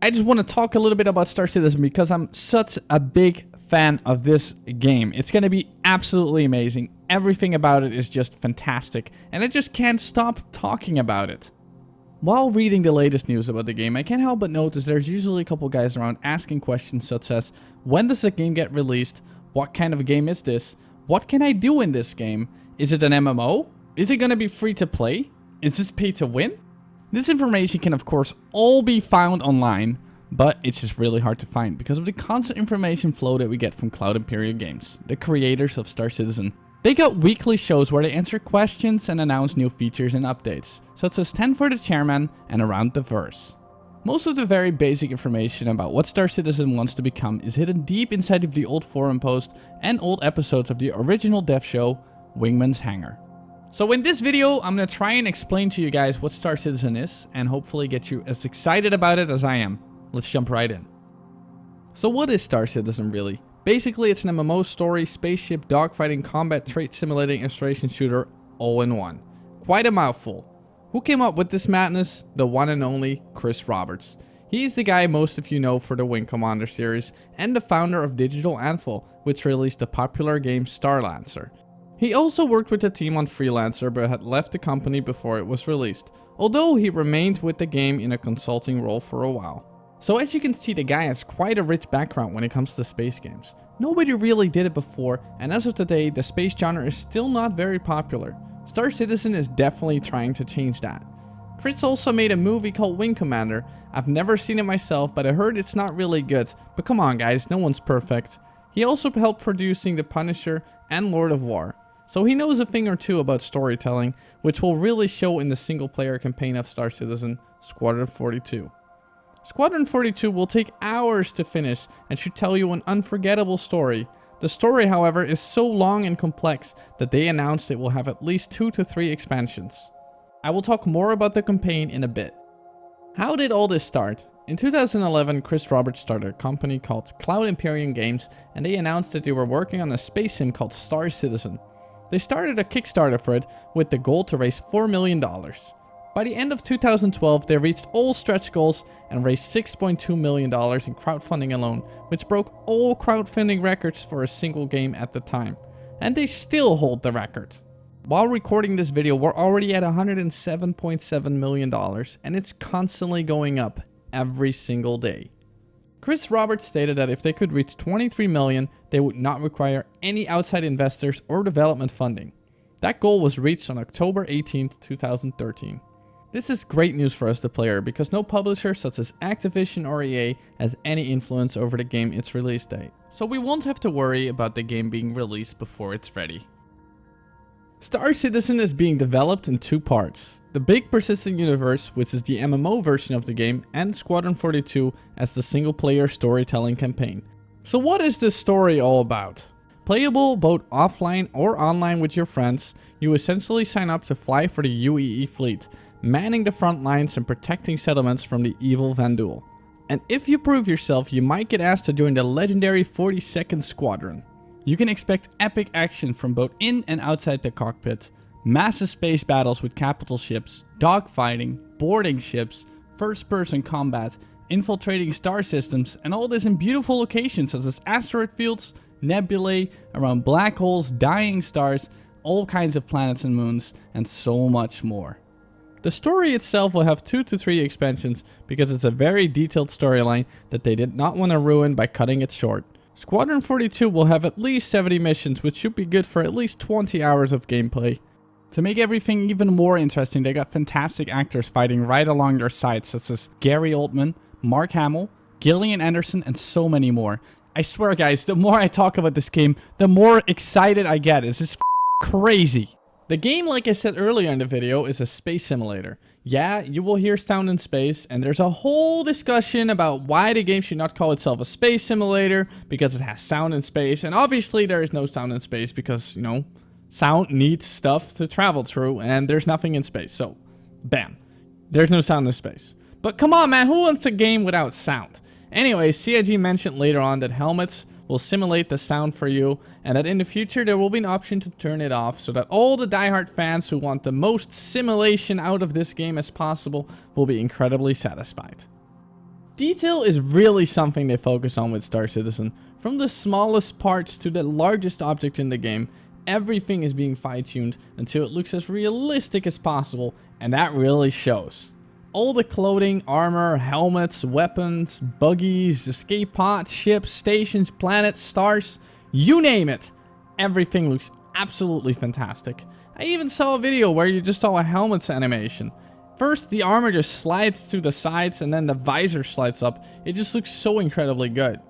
I just want to talk a little bit about Star Citizen because I'm such a big fan of this game. It's going to be absolutely amazing. Everything about it is just fantastic, and I just can't stop talking about it. While reading the latest news about the game, I can't help but notice there's usually a couple guys around asking questions such as, when does the game get released? What kind of a game is this? What can I do in this game? Is it an MMO? Is it going to be free to play? Is this pay to win? This information can of course all be found online, but it's just really hard to find because of the constant information flow that we get from Cloud Imperium Games, the creators of Star Citizen. They got weekly shows where they answer questions and announce new features and updates, such as 10 for the Chairman and Around the Verse. Most of the very basic information about what Star Citizen wants to become is hidden deep inside of the old forum post and old episodes of the original dev show, Wingman's Hangar. So in this video, I'm going to try and explain to you guys what Star Citizen is and hopefully get you as excited about it as I am. Let's jump right in. So what is Star Citizen really? Basically, it's an MMO story, spaceship, dogfighting, combat, trade simulating, exploration shooter all in one. Quite a mouthful. Who came up with this madness? The one and only Chris Roberts. He's the guy most of you know for the Wing Commander series and the founder of Digital Anvil, which released the popular game STAR-LLPD. He also worked with the team on Freelancer but had left the company before it was released, although he remained with the game in a consulting role for a while. So as you can see, the guy has quite a rich background when it comes to space games. Nobody really did it before, and as of today, the space genre is still not very popular. Star Citizen is definitely trying to change that. Chris also made a movie called Wing Commander. I've never seen it myself, but I heard it's not really good. But come on guys, no one's perfect. He also helped producing The Punisher and Lord of War. So he knows a thing or two about storytelling, which will really show in the single player campaign of Star Citizen, Squadron 42. Squadron 42 will take hours to finish and should tell you an unforgettable story. The story, however, is so long and complex that they announced it will have at least 2 to 3 expansions. I will talk more about the campaign in a bit. How did all this start? In 2011, Chris Roberts started a company called Cloud Imperium Games, and they announced that they were working on a space sim called Star Citizen. They started a Kickstarter for it with the goal to raise $4 million. By the end of 2012, they reached all stretch goals and raised $6.2 million in crowdfunding alone, which broke all crowdfunding records for a single game at the time. And they still hold the record. While recording this video, we're already at $107.7 million, and it's constantly going up every single day. Chris Roberts stated that if they could reach 23 million, they would not require any outside investors or development funding. That goal was reached on October 18, 2013. This is great news for us the player because no publisher such as Activision or EA has any influence over the game its release date. So we won't have to worry about the game being released before it's ready. Star Citizen is being developed in 2 parts. The Big Persistent Universe, which is the MMO version of the game, and Squadron 42 as the single player storytelling campaign. So what is this story all about? Playable both offline or online with your friends, you essentially sign up to fly for the UEE fleet, manning the front lines and protecting settlements from the evil Vandul. And if you prove yourself, you might get asked to join the legendary 42nd Squadron. You can expect epic action from both in and outside the cockpit, massive space battles with capital ships, dogfighting, boarding ships, first-person combat, infiltrating star systems, and all this in beautiful locations such as asteroid fields, nebulae, around black holes, dying stars, all kinds of planets and moons, and so much more. The story itself will have 2 to 3 expansions because it's a very detailed storyline that they did not want to ruin by cutting it short. Squadron 42 will have at least 70 missions, which should be good for at least 20 hours of gameplay. To make everything even more interesting, they got fantastic actors fighting right along their sides, such as Gary Oldman, Mark Hamill, Gillian Anderson, and so many more. I swear guys, the more I talk about this game, the more excited I get. It's just crazy. The game, like I said earlier in the video, is a space simulator. Yeah, you will hear sound in space, and there's a whole discussion about why the game should not call itself a space simulator, because it has sound in space, and obviously there is no sound in space because, you know, sound needs stuff to travel through, and there's nothing in space, so, bam. There's no sound in space. But come on man, who wants a game without sound? Anyway, CIG mentioned later on that helmets will simulate the sound for you, and that in the future there will be an option to turn it off so that all the diehard fans who want the most simulation out of this game as possible will be incredibly satisfied. Detail is really something they focus on with Star Citizen. From the smallest parts to the largest object in the game, everything is being fine-tuned until it looks as realistic as possible, and that really shows. All the clothing, armor, helmets, weapons, buggies, escape pods, ships, stations, planets, stars, you name it. Everything looks absolutely fantastic. I even saw a video where you just saw a helmet's animation. First, the armor just slides to the sides and then the visor slides up. It just looks so incredibly good.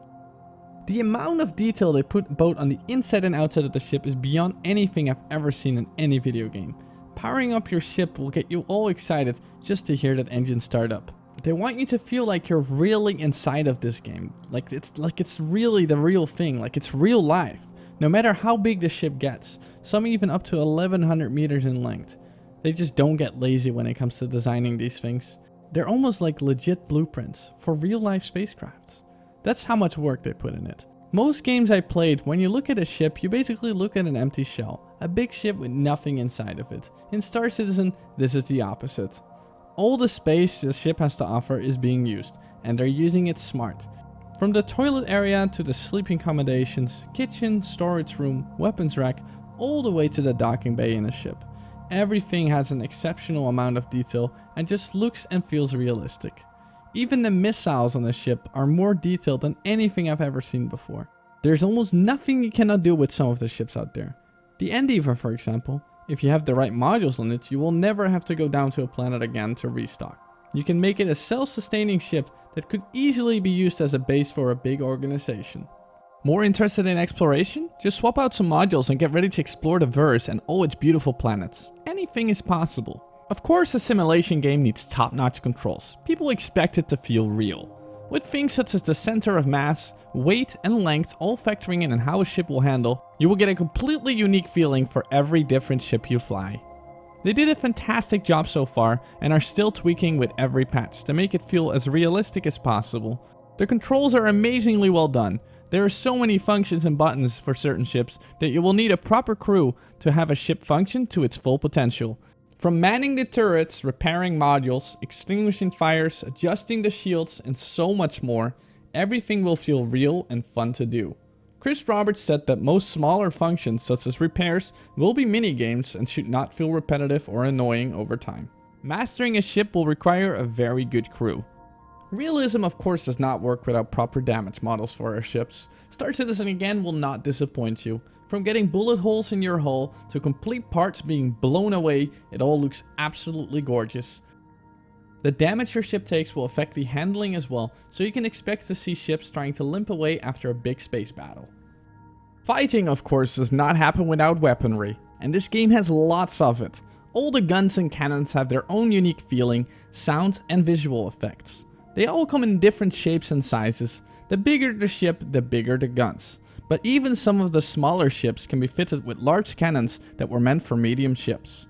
The amount of detail they put both on the inside and outside of the ship is beyond anything I've ever seen in any video game. Powering up your ship will get you all excited just to hear that engine start up. They want you to feel like you're really inside of this game. Like it's really the real thing, like it's real life. No matter how big the ship gets, some even up to 1100 meters in length. They just don't get lazy when it comes to designing these things. They're almost like legit blueprints for real life spacecrafts. That's how much work they put in it. Most games I played, when you look at a ship, you basically look at an empty shell. A big ship with nothing inside of it. In Star Citizen, this is the opposite. All the space the ship has to offer is being used, and they're using it smart. From the toilet area to the sleeping accommodations, kitchen, storage room, weapons rack, all the way to the docking bay in a ship. Everything has an exceptional amount of detail and just looks and feels realistic. Even the missiles on the ship are more detailed than anything I've ever seen before. There's almost nothing you cannot do with some of the ships out there. The Endeavor, for example, if you have the right modules on it, you will never have to go down to a planet again to restock. You can make it a self-sustaining ship that could easily be used as a base for a big organization. More interested in exploration? Just swap out some modules and get ready to explore the verse and all its beautiful planets. Anything is possible. Of course, a simulation game needs top-notch controls. People expect it to feel real. With things such as the center of mass, weight and length all factoring in on how a ship will handle, you will get a completely unique feeling for every different ship you fly. They did a fantastic job so far and are still tweaking with every patch to make it feel as realistic as possible. The controls are amazingly well done. There are so many functions and buttons for certain ships that you will need a proper crew to have a ship function to its full potential. From manning the turrets, repairing modules, extinguishing fires, adjusting the shields, and so much more, everything will feel real and fun to do. Chris Roberts said that most smaller functions such as repairs will be minigames and should not feel repetitive or annoying over time. Mastering a ship will require a very good crew. Realism of course does not work without proper damage models for our ships. Star Citizen again will not disappoint you. From getting bullet holes in your hull to complete parts being blown away, it all looks absolutely gorgeous. The damage your ship takes will affect the handling as well, so you can expect to see ships trying to limp away after a big space battle. Fighting of course does not happen without weaponry, and this game has lots of it. All the guns and cannons have their own unique feeling, sound and visual effects. They all come in different shapes and sizes. The bigger the ship, the bigger the guns. But even some of the smaller ships can be fitted with large cannons that were meant for medium ships.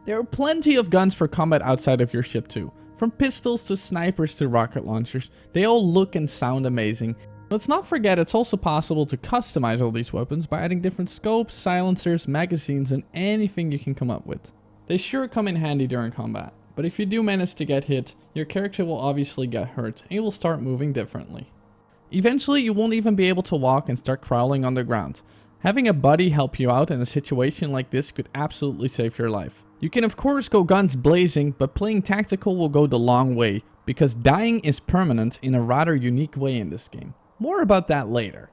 There are plenty of guns for combat outside of your ship too. From pistols to snipers to rocket launchers, they all look and sound amazing. Let's not forget it's also possible to customize all these weapons by adding different scopes, silencers, magazines and anything you can come up with. They sure come in handy during combat. But if you do manage to get hit, your character will obviously get hurt and you will start moving differently. Eventually you won't even be able to walk and start crawling on the ground. Having a buddy help you out in a situation like this could absolutely save your life. You can of course go guns blazing, but playing tactical will go the long way, because dying is permanent in a rather unique way in this game. More about that later.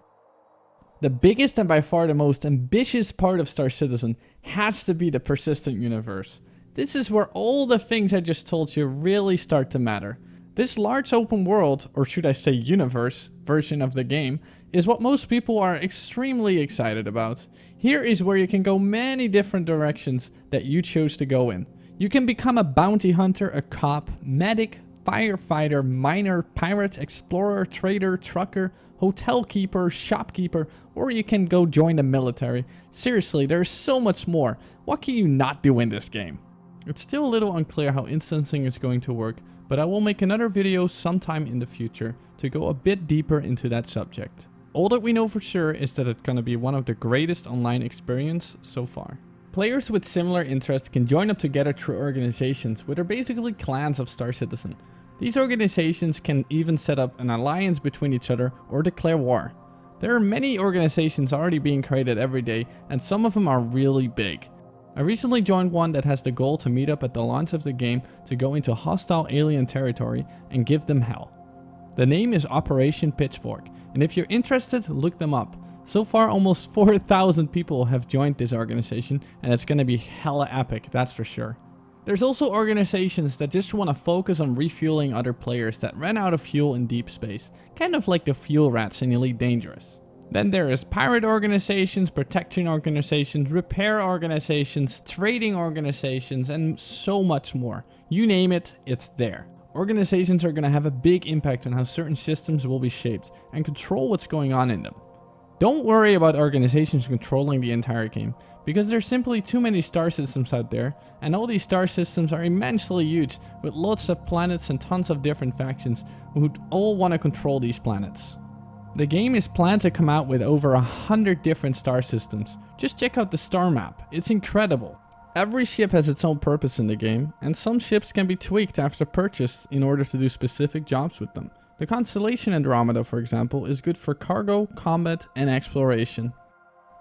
The biggest and by far the most ambitious part of Star Citizen has to be the persistent universe. This is where all the things I just told you really start to matter. This large open world, or should I say universe, version of the game is what most people are extremely excited about. Here is where you can go many different directions that you chose to go in. You can become a bounty hunter, a cop, medic, firefighter, miner, pirate, explorer, trader, trucker, hotel keeper, shopkeeper, or you can go join the military. Seriously, there's so much more. What can you not do in this game? It's still a little unclear how instancing is going to work, but I will make another video sometime in the future to go a bit deeper into that subject. All that we know for sure is that it's gonna be one of the greatest online experience so far. Players with similar interests can join up together through organizations, which are basically clans of Star Citizen. These organizations can even set up an alliance between each other or declare war. There are many organizations already being created every day, and some of them are really big. I recently joined one that has the goal to meet up at the launch of the game to go into hostile alien territory and give them hell. The name is Operation Pitchfork, and if you're interested, look them up. So far, almost 4,000 people have joined this organization, and it's gonna be hella epic, that's for sure. There's also organizations that just want to focus on refueling other players that ran out of fuel in deep space, kind of like the fuel rats in Elite Dangerous. Then there is pirate organizations, protection organizations, repair organizations, trading organizations, and so much more. You name it, it's there. Organizations are going to have a big impact on how certain systems will be shaped and control what's going on in them. Don't worry about organizations controlling the entire game, because there's simply too many star systems out there, and all these star systems are immensely huge, with lots of planets and tons of different factions who all want to control these planets. The game is planned to come out with over 100 different star systems. Just check out the star map, it's incredible. Every ship has its own purpose in the game, and some ships can be tweaked after purchase in order to do specific jobs with them. The constellation Andromeda, for example, is good for cargo, combat, and exploration.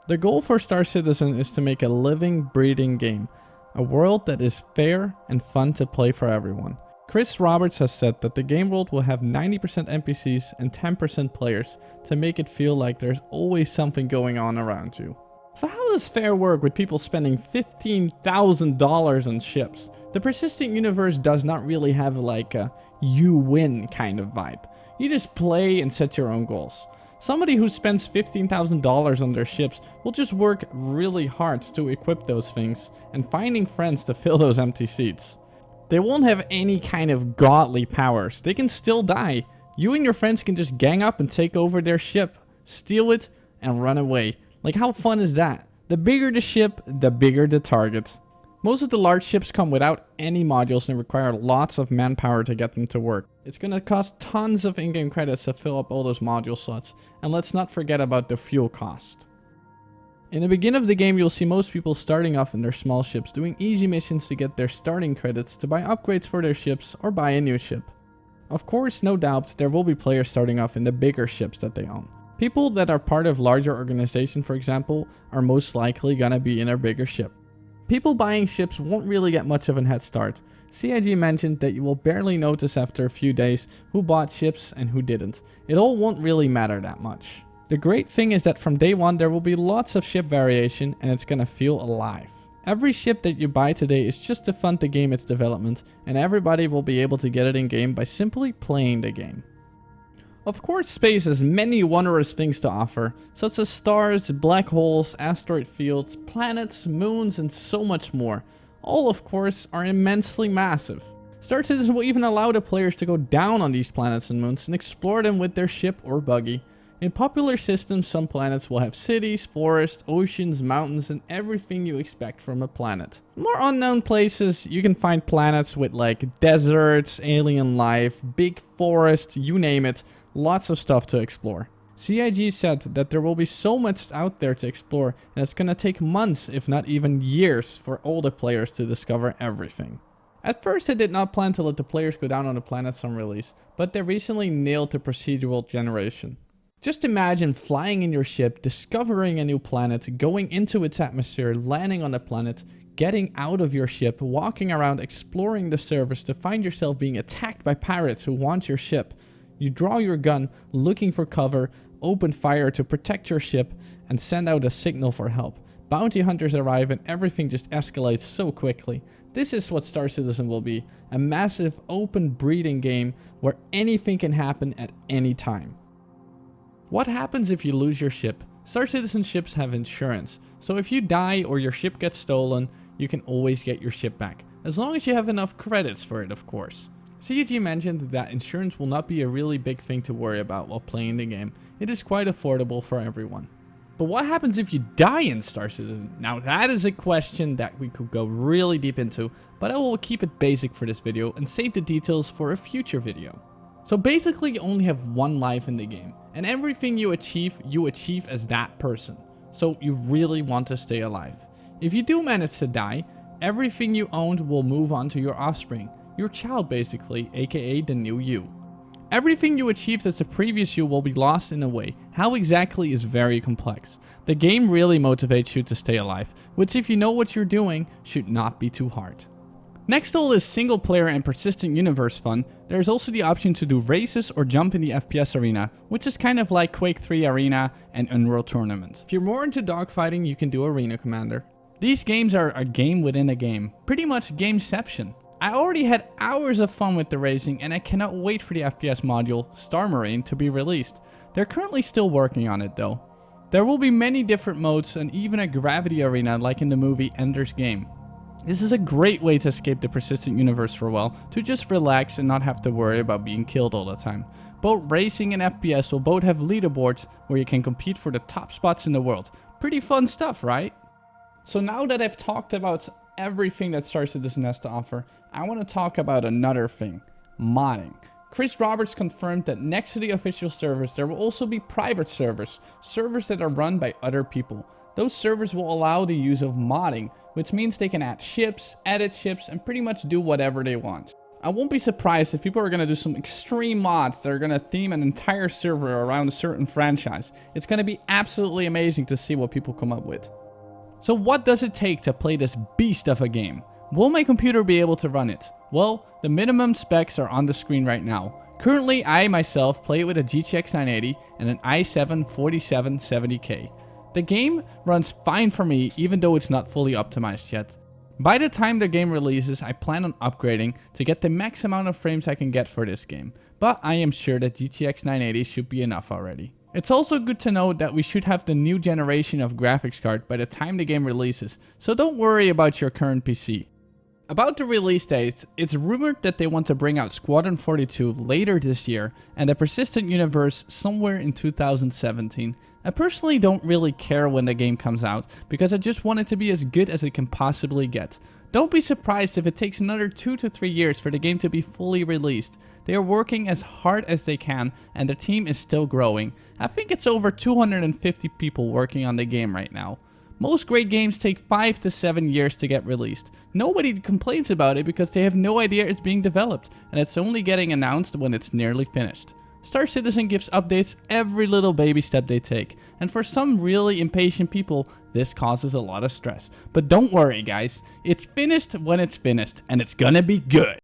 The goal for Star Citizen is to make a living, breathing game, a world that is fair and fun to play for everyone. Chris Roberts has said that the game world will have 90% NPCs and 10% players to make it feel like there's always something going on around you. So how does fair work with people spending $15,000 on ships? The persistent universe does not really have like a you win kind of vibe. You just play and set your own goals. Somebody who spends $15,000 on their ships will just work really hard to equip those things and finding friends to fill those empty seats. They won't have any kind of godly powers. They can still die. You and your friends can just gang up and take over their ship, steal it, and run away. Like, how fun is that? The bigger the ship, the bigger the target. Most of the large ships come without any modules and require lots of manpower to get them to work. It's gonna cost tons of in-game credits to fill up all those module slots, and let's not forget about the fuel cost. In the beginning of the game, you'll see most people starting off in their small ships doing easy missions to get their starting credits to buy upgrades for their ships or buy a new ship. Of course, no doubt, there will be players starting off in the bigger ships that they own. People that are part of larger organizations, for example, are most likely gonna be in a bigger ship. People buying ships won't really get much of a head start. CIG mentioned that you will barely notice after a few days who bought ships and who didn't. It all won't really matter that much. The great thing is that from day one there will be lots of ship variation and it's gonna feel alive. Every ship that you buy today is just to fund the game its development, and everybody will be able to get it in game by simply playing the game. Of course, space has many wondrous things to offer, such as stars, black holes, asteroid fields, planets, moons, and so much more. All, of course, are immensely massive. Star Citizen will even allow the players to go down on these planets and moons and explore them with their ship or buggy. In popular systems, some planets will have cities, forests, oceans, mountains, and everything you expect from a planet. In more unknown places, you can find planets with like deserts, alien life, big forests, you name it. Lots of stuff to explore. CIG said that there will be so much out there to explore, and it's gonna take months, if not even years, for all the players to discover everything. At first, they did not plan to let the players go down on the planets on release, but they recently nailed the procedural generation. Just imagine flying in your ship, discovering a new planet, going into its atmosphere, landing on the planet, getting out of your ship, walking around, exploring the surface to find yourself being attacked by pirates who want your ship. You draw your gun, looking for cover, open fire to protect your ship, and send out a signal for help. Bounty hunters arrive and everything just escalates so quickly. This is what Star Citizen will be, a massive open breeding game where anything can happen at any time. What happens if you lose your ship? Star Citizen ships have insurance, so if you die or your ship gets stolen, you can always get your ship back, as long as you have enough credits for it, of course. CIG mentioned that insurance will not be a really big thing to worry about while playing the game. It is quite affordable for everyone. But what happens if you die in Star Citizen? Now that is a question that we could go really deep into, but I will keep it basic for this video and save the details for a future video. So basically you only have one life in the game, and everything you achieve as that person. So you really want to stay alive. If you do manage to die, everything you owned will move on to your offspring. your child basically, aka the new you. Everything you achieved as the previous you will be lost in a way. How exactly is very complex. The game really motivates you to stay alive, which if you know what you're doing, should not be too hard. Next to all this single player and persistent universe fun, there's also the option to do races or jump in the FPS arena, which is kind of like Quake 3 Arena and Unreal Tournament. If you're more into dogfighting, you can do Arena Commander. These games are a game within a game, pretty much gameception. I already had hours of fun with the racing and I cannot wait for the FPS module, Star Marine, to be released. They're currently still working on it though. There will be many different modes and even a gravity arena like in the movie Ender's Game. This is a great way to escape the persistent universe for a while, to just relax and not have to worry about being killed all the time. Both racing and FPS will both have leaderboards where you can compete for the top spots in the world. Pretty fun stuff, right? So now that I've talked about everything that Star Citizen has to offer, I want to talk about another thing, modding. Chris Roberts confirmed that next to the official servers, there will also be private servers that are run by other people. Those servers will allow the use of modding, which means they can add ships, edit ships, and pretty much do whatever they want. I won't be surprised if people are going to do some extreme mods that are going to theme an entire server around a certain franchise. It's going to be absolutely amazing to see what people come up with. So what does it take to play this beast of a game? Will my computer be able to run it? Well, the minimum specs are on the screen right now. Currently, I myself play it with a GTX 980 and an i7-4770K. The game runs fine for me even though it's not fully optimized yet. By the time the game releases, I plan on upgrading to get the max amount of frames I can get for this game. But I am sure that GTX 980 should be enough already. It's also good to know that we should have the new generation of graphics card by the time the game releases, so don't worry about your current PC. About the release date, it's rumored that they want to bring out Squadron 42 later this year and the Persistent Universe somewhere in 2017. I personally don't really care when the game comes out because I just want it to be as good as it can possibly get. Don't be surprised if it takes another 2 to 3 years for the game to be fully released. They are working as hard as they can and the team is still growing. I think it's over 250 people working on the game right now. Most great games take 5 to 7 years to get released. Nobody complains about it because they have no idea it's being developed and it's only getting announced when it's nearly finished. Star Citizen gives updates every little baby step they take, and for some really impatient people, this causes a lot of stress. But don't worry guys, it's finished when it's finished and it's gonna be good.